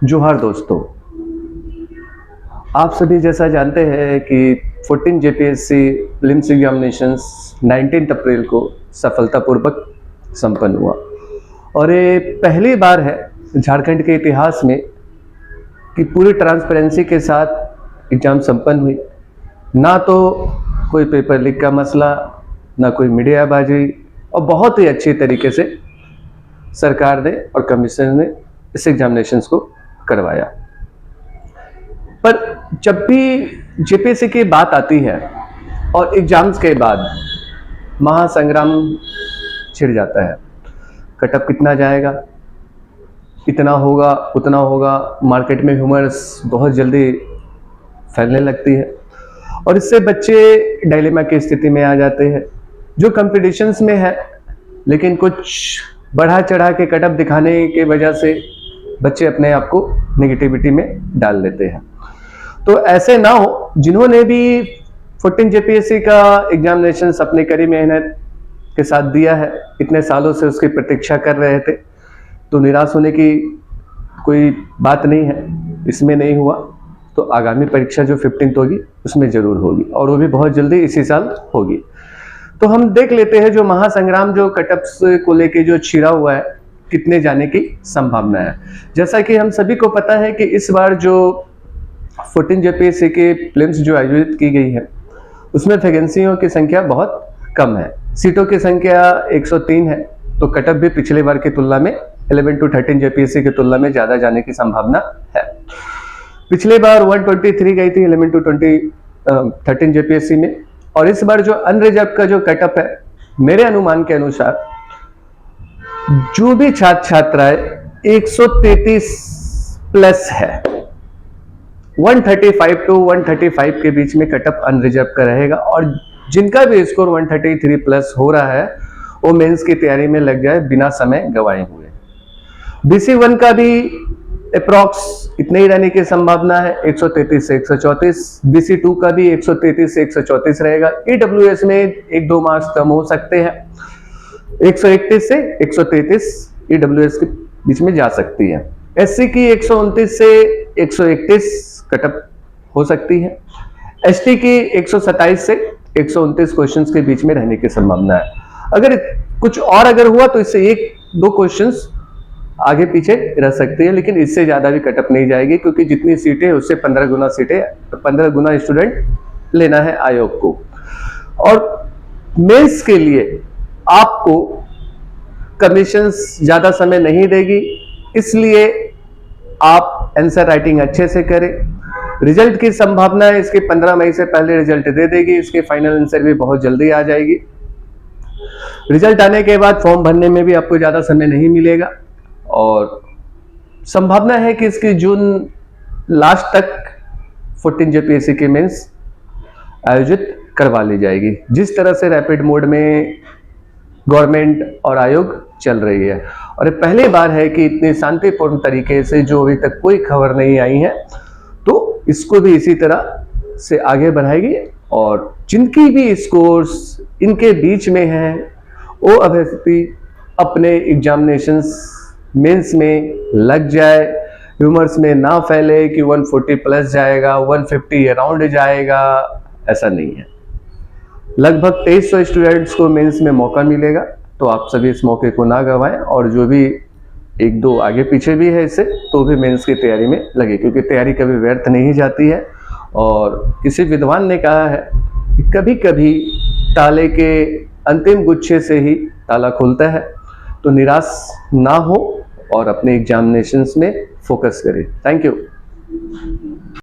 जोहार दोस्तों। आप सभी जैसा जानते हैं कि 14 जेपीएससी प्रीलिम्स एग्जामिनेशंस 19 अप्रैल को सफलतापूर्वक संपन्न हुआ और ये पहली बार है झारखंड के इतिहास में कि पूरी ट्रांसपेरेंसी के साथ एग्जाम संपन्न हुई। ना तो कोई पेपर लीक का मसला, ना कोई मीडियाबाजी, और बहुत ही अच्छे तरीके से सरकार ने और कमीशन ने इस एग्जामिनेशंस को करवाया। पर जब भी जेपीएससी की बात आती है और एग्जाम्स के बाद महासंग्राम छिड़ जाता है। कटअप कितना जाएगा, इतना होगा, उतना होगा। मार्केट में ह्यूमर्स बहुत जल्दी फैलने लगती है और इससे बच्चे डायलेमा की स्थिति में आ जाते हैं जो कंपटीशंस में है, लेकिन कुछ बढ़ा चढ़ा के कटअप दिखाने के वजह से बच्चे अपने आप को नेगेटिविटी में डाल लेते हैं। तो ऐसे ना हो, जिन्होंने भी 14 जेपीएससी का एग्जामिनेशन अपनी कड़ी मेहनत के साथ दिया है, इतने सालों से उसकी प्रतीक्षा कर रहे थे, तो निराश होने की कोई बात नहीं है। इसमें नहीं हुआ तो आगामी परीक्षा जो 15 होगी उसमें जरूर होगी, और वो भी बहुत जल्दी इसी साल होगी। तो हम देख लेते हैं जो महासंग्राम जो कटअप्स को लेके जो छिड़ा हुआ है, कितने जाने की संभावना है। जैसा कि हम सभी को पता है कि इस बार जो 14 जेपीएससी के प्रीलिम्स जो आयोजित की गई है उसमें वैकेंसियों की संख्या बहुत कम है। सीटों की संख्या 103 है, तो कटअप भी पिछले बार की तुलना में 11 to 13 जेपीएससी की तुलना में ज्यादा जाने की संभावना है। पिछले बार 123 गई थी 11 to 13 जेपीएससी में, और इस बार जो अनरिजर्व का जो कटअप है, मेरे अनुमान के अनुसार जो भी छात्र छात्राएं 133 प्लस है, 135 to 135 के बीच में कटअप अनरिजर्व का रहेगा, और जिनका भी स्कोर 133 प्लस हो रहा है वो मेंस की तैयारी में लग जाए बिना समय गंवाए हुए। BC1 का भी अप्रॉक्स इतने ही रहने की संभावना है, 133 से 134। BC2 का भी 133 से 134 रहेगा। EWS में 1-2 मार्क्स कम हो सकते हैं, 131 से 133 EWS के बीच में जा सकती है। SC की 129 से 131 कटअप हो सकती है। ST की 127 से 129 क्वेश्चंस के बीच में रहने की संभावना है। अगर कुछ और अगर हुआ तो इससे 1-2 क्वेश्चंस आगे पीछे रह सकती है, लेकिन इससे ज्यादा भी कटअप नहीं जाएगी, क्योंकि जितनी सीटें है उससे 15 गुना सीटें, 15 गुना स्टूडेंट लेना है आयोग को। और मेंस के लिए आपको कमीशंस ज्यादा समय नहीं देगी, इसलिए आप आंसर राइटिंग अच्छे से करें। रिजल्ट की संभावना है इसके 15 मई से पहले रिजल्ट दे देगी, इसके फाइनल आंसर भी बहुत जल्दी आ जाएगी। रिजल्ट आने के बाद फॉर्म भरने में भी आपको ज्यादा समय नहीं मिलेगा, और संभावना है कि इसकी जून लास्ट तक 14 जेपीएससी के मेंस आयोजित करवा ली जाएगी, जिस तरह से रैपिड मोड में गवर्नमेंट और आयोग चल रही है। और ये पहली बार है कि इतनी शांतिपूर्ण तरीके से, जो अभी तक कोई खबर नहीं आई है, तो इसको भी इसी तरह से आगे बढ़ाएगी, और जिनकी भी स्कोर्स इनके बीच में है वो अभ्यर्थी अपने एग्जामिनेशंस मेंस में लग जाए, ह्यूमर्स में ना फैले कि 140 प्लस जाएगा, 150 अराउंड जाएगा। ऐसा नहीं है। लगभग 2300 स्टूडेंट्स को मेंस में मौका मिलेगा, तो आप सभी इस मौके को ना गंवाएं, और जो भी 1-2 आगे पीछे भी है इससे, तो भी मेंस की तैयारी में लगे, क्योंकि तैयारी कभी व्यर्थ नहीं जाती है। और किसी विद्वान ने कहा है कि कभी कभी ताले के अंतिम गुच्छे से ही ताला खुलता है। तो निराश ना हो और अपने एग्जामिनेशंस में फोकस करें। Thank you.